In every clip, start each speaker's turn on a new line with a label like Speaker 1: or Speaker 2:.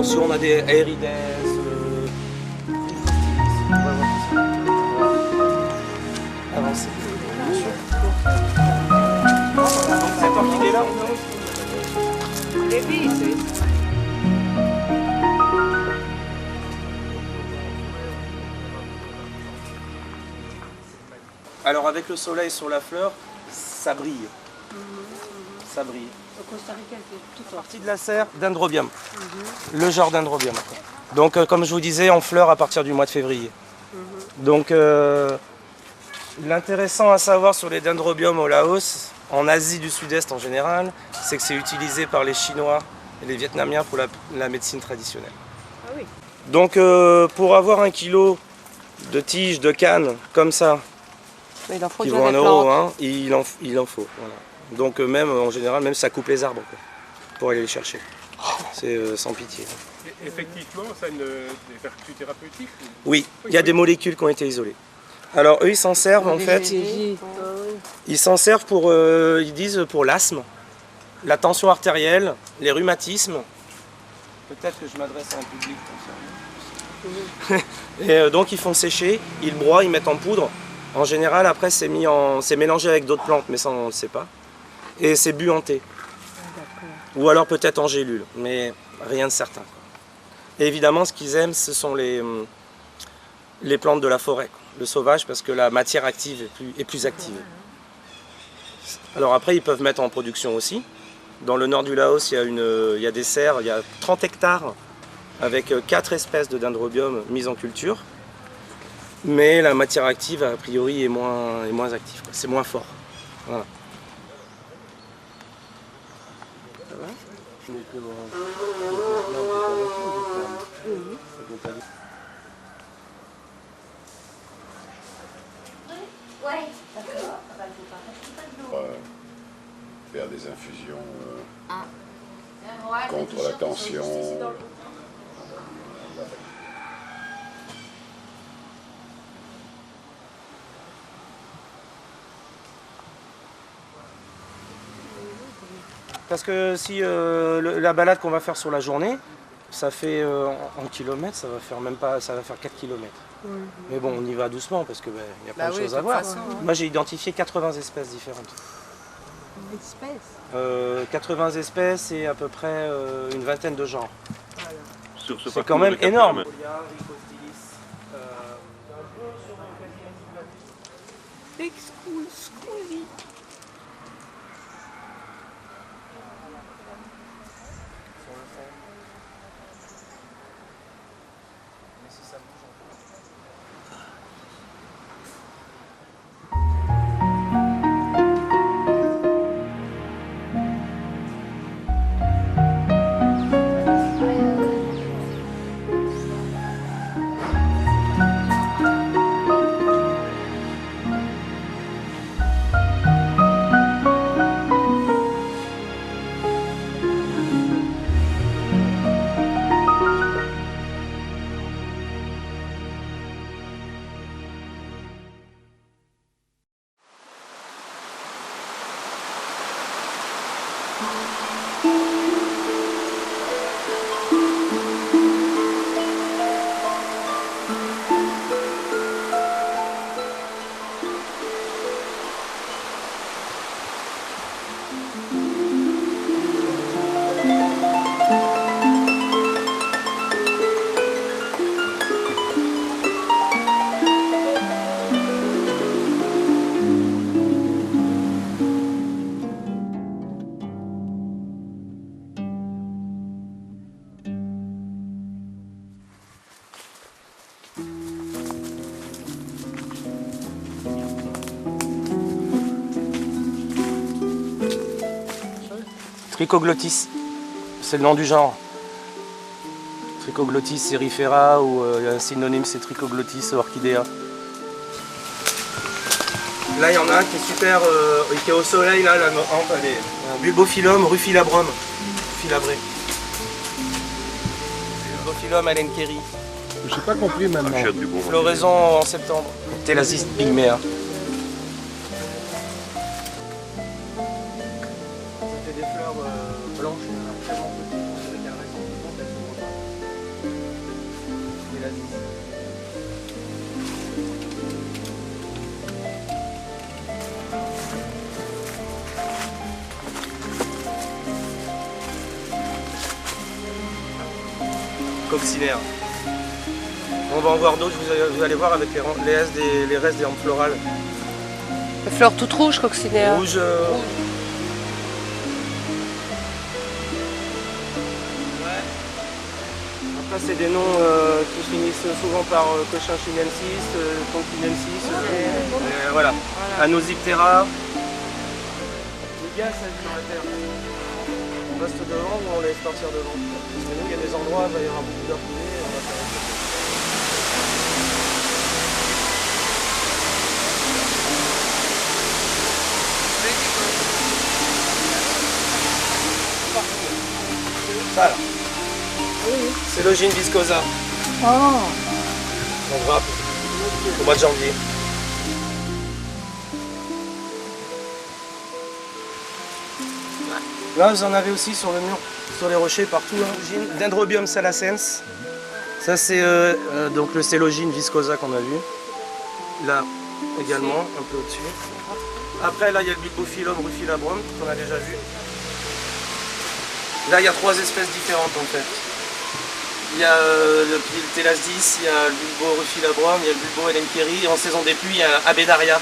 Speaker 1: fonction, on a des aérides, avancer. Donc cette orchidée là,
Speaker 2: Les billes, c'est...
Speaker 1: alors avec le soleil sur la fleur, ça brille. Ça brille.
Speaker 2: Au Costa Rica, c'est tout
Speaker 1: Partie de la serre, dendrobium. Le genre dendrobium. Donc comme je vous disais, on fleure à partir du mois de février. Donc l'intéressant à savoir sur les dendrobiums au Laos, en Asie du Sud-Est en général, c'est que c'est utilisé par les Chinois et les Vietnamiens pour la médecine traditionnelle.
Speaker 2: Ah oui.
Speaker 1: Donc pour avoir 1 kilo de tiges de canne comme ça,
Speaker 2: Mais il en faut
Speaker 1: qui
Speaker 2: déjà
Speaker 1: vaut 1
Speaker 2: des
Speaker 1: euro,
Speaker 2: plantes.
Speaker 1: hein, il en faut. Voilà. Donc même en général, même ça coupe les arbres quoi, pour aller les chercher. C'est sans pitié.
Speaker 3: Effectivement, ça a des vertus thérapeutiques.
Speaker 1: Oui, il y a des molécules qui ont été isolées. Alors eux, ils s'en servent en fait. Ils s'en servent pour, ils disent, pour l'asthme, la tension artérielle, les rhumatismes. Peut-être que je m'adresse à un public comme ça. Et donc ils font sécher, ils broient, ils mettent en poudre. En général, après, c'est mélangé avec d'autres plantes, mais ça, on ne le sait pas. Et c'est bu en thé. Ou alors peut-être en gélule, mais rien de certain. Et évidemment, ce qu'ils aiment, ce sont les plantes de la forêt, le sauvage, parce que la matière active est plus active. Alors après, ils peuvent mettre en production aussi. Dans le nord du Laos, il y a des serres, il y a 30 hectares avec 4 espèces de dendrobium mises en culture. Mais la matière active, a priori, est moins active. C'est moins fort. Voilà. Ça va ?
Speaker 4: Faire des infusions contre la tension.
Speaker 1: Parce que si la balade qu'on va faire sur la journée, ça fait en kilomètres, ça va faire même pas, ça va faire 4 kilomètres. Mais bon, on y va doucement parce que y a plein de choses à voir. Moi, j'ai identifié 80 espèces différentes.
Speaker 2: Espèces
Speaker 1: 80 espèces et à peu près une vingtaine de genres.
Speaker 3: Sur ce
Speaker 1: C'est quand même énorme.
Speaker 2: Excuse-moi.
Speaker 1: Trichoglottis, c'est le nom du genre. Trichoglottis serifera ou un synonyme c'est Trichoglottis orchidea. Là il y en a un qui est super, qui est au soleil, là, la hampe elle est Bulbophyllum rufilabrum, filabré. Bulbophyllum alenkeri.
Speaker 4: J'ai pas compris maintenant.
Speaker 1: Floraison en septembre. Telasis pygmea. C'était des fleurs blanches, tellement petites, avec un reste de elles se voient pas. coccinelles. On va en voir d'autres, vous allez voir avec les restes des rampes florales.
Speaker 2: Les fleurs toutes rouges, coccinelles.
Speaker 1: Rouge. Ouais. Après, c'est des noms qui finissent souvent par Cochin chinensis, Tonkinensis, voilà. Anosiptera. Les gaz, ça vit dans la terre. On reste devant ou on laisse partir devant? Parce que nous, il y a des endroits, il va y avoir beaucoup d'air coulé, on va faire ça. Ça là. Célogine viscosa.
Speaker 2: Oh.
Speaker 1: On grappe au mois de janvier. Là, vous en avez aussi sur le mur, sur les rochers, partout. Hein. Dendrobium salacens. Ça, c'est donc le célogine viscosa qu'on a vu. Là, également, un peu au-dessus. Après, là, il y a le Bilbophyllum rufilabrum, qu'on a déjà vu. Là, il y a 3 espèces différentes, en fait. Il y a le Piltelasdis, il y a le Bulbo rufilabrum, il y a le Bulbo elenkeri. Et en saison des pluies, il y a Abenaria.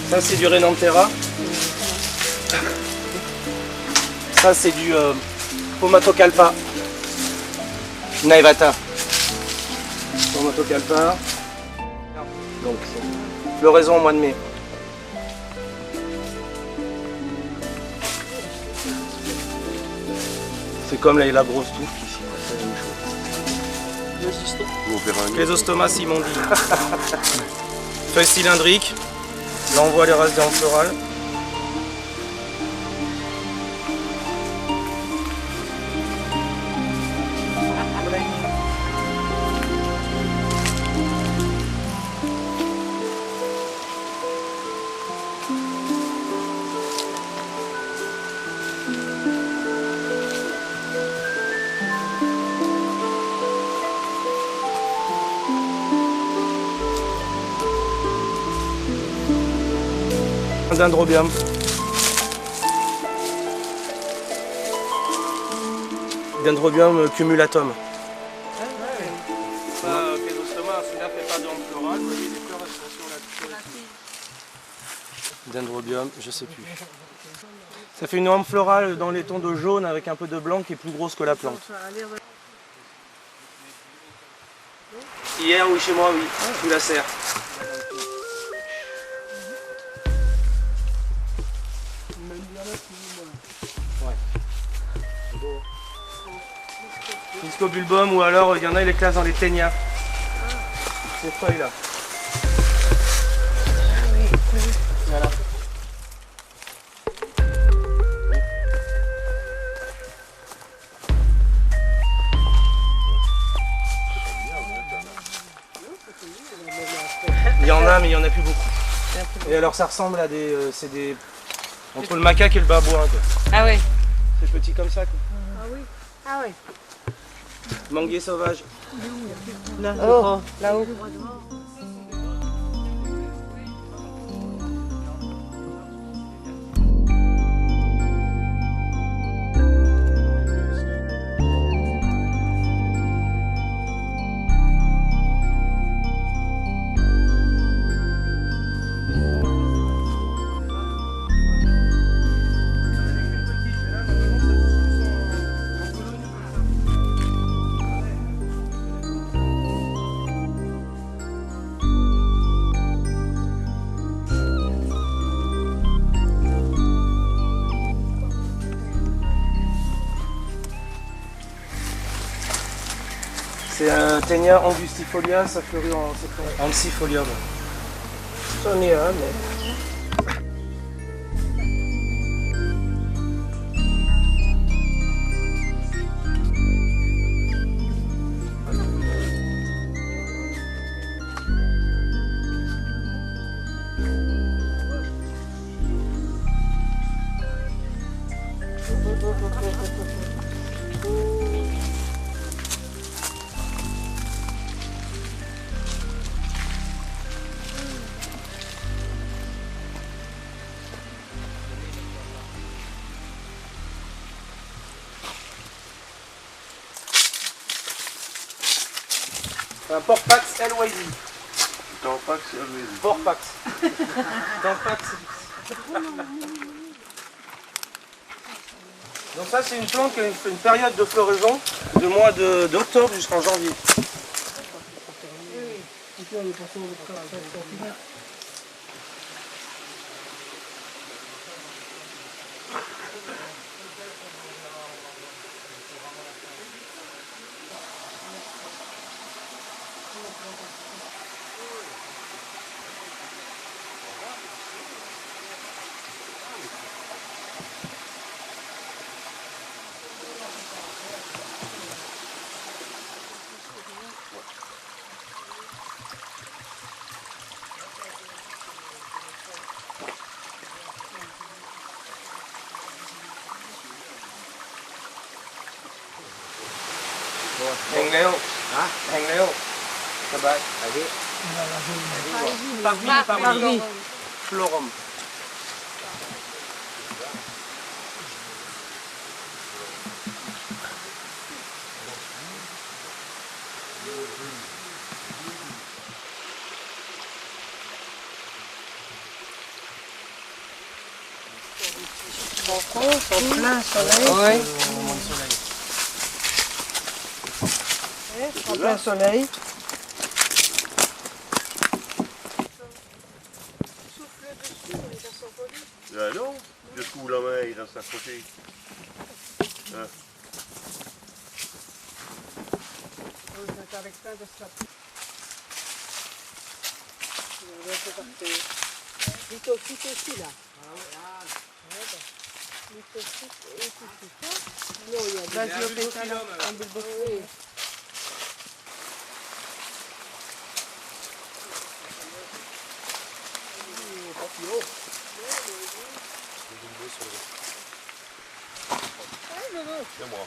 Speaker 1: Ça c'est du Renanthera. Ça c'est du Pomatocalpa naevata. Pomatocalpa. Donc c'est floraison au mois de mai. C'est comme la grosse touffe ici, c'est la même chose. Clésostoma simondi. Feuilles cylindriques. Là on voit les races des rampes florales. Dendrobium. Dendrobium cumulatum. Celui-là fait pas de rampe florale. Vous voyez les fleurs sur la Dendrobium, je sais plus. Ça fait une rampe florale dans les tons de jaune avec un peu de blanc qui est plus grosse que la plante. Hier, oui, chez moi, oui, sous la serre. Discobulbum ou alors il y en a il les classe dans les ténias. Ces feuilles là. Voilà. Il y en a mais il n'y en a plus beaucoup. Et alors ça ressemble à des. C'est des. Entre le macaque et le babouin quoi.
Speaker 2: Ah ouais.
Speaker 1: C'est petit comme ça quoi.
Speaker 2: Ah oui. Ah ouais.
Speaker 1: Manguier sauvage.
Speaker 2: Là-haut. Là-haut.
Speaker 1: C'est un Ténia angustifolia, ça fleurit en septembre. Anticifolium.
Speaker 2: J'en ai un, mais...
Speaker 1: Un Porpax LYD.
Speaker 4: Tampax, allez-y.
Speaker 1: Porpax. Tampax. Donc ça c'est une plante qui a une période de floraison de mois d'octobre jusqu'en janvier. Hang leo. Hang leo. Các bạn. Parvis. Florum.
Speaker 2: En plein soleil. En plein soleil.
Speaker 5: Ja, non, de coup la main, il reste à côté. Ah. C'est moi.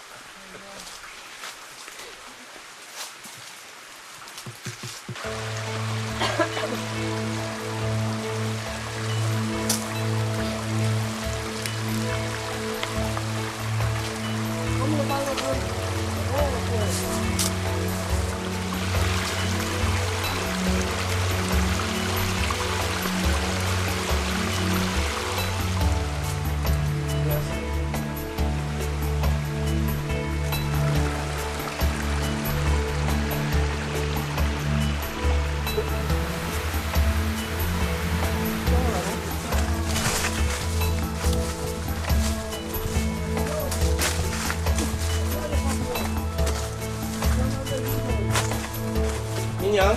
Speaker 1: Mignon.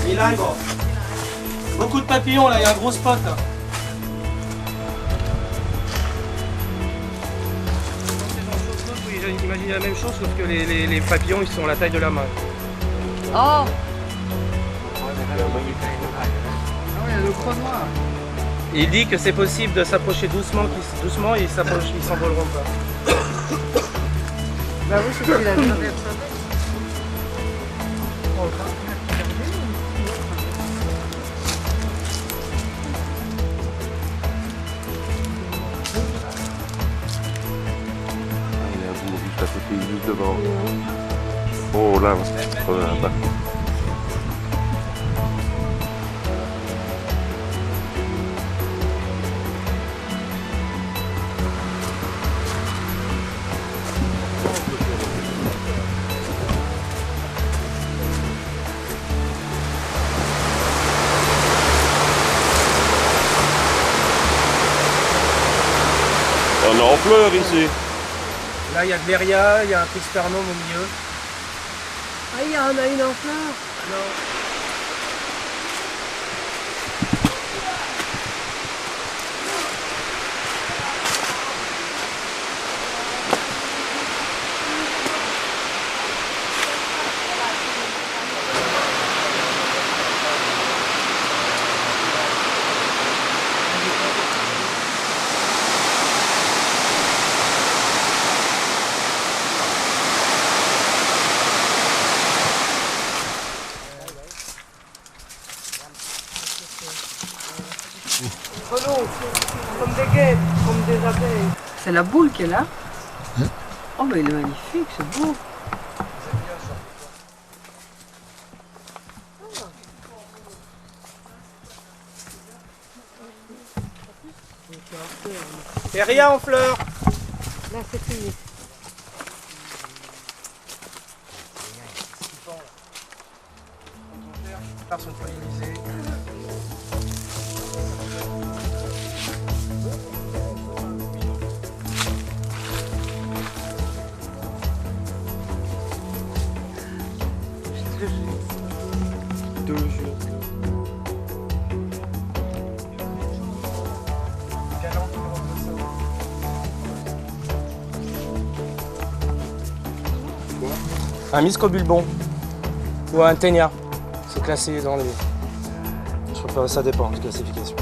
Speaker 1: Il a beaucoup de papillons là, il y a un gros spot là. Vous imaginez la même chose sauf que les papillons ils sont à la taille de la main.
Speaker 2: Oh!
Speaker 1: Il dit que c'est possible de s'approcher doucement et ils s'envoleront pas.
Speaker 2: Bah oui, c'est ce qu'il a dit.
Speaker 5: Il y a un bout juste à côté, juste devant. Oh là, là-bas. On est en fleurs ici.
Speaker 1: Là il y a de l'Eria, il y a un Crispernum au milieu.
Speaker 2: Ah, il y en a une en fleurs. Renaud, comme des guêpes, comme des abeilles. C'est la boule qui est là. Oh, mais il est magnifique, c'est beau.
Speaker 1: Et rien en fleurs.
Speaker 2: Là, c'est fini.
Speaker 1: Les fleurs sont pollinisées. De jus. Un miscobulbon ou un ténia. C'est classé dans les... Je sais pas, ça dépend de classification.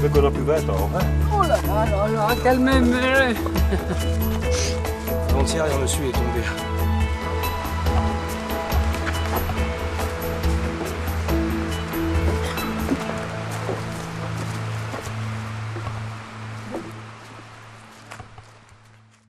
Speaker 5: C'est qu'on a plus 20 ans, hein?
Speaker 2: Oh là là là là, calmez-moi.
Speaker 1: Avant-hier, il y en a dessus, il est tombé.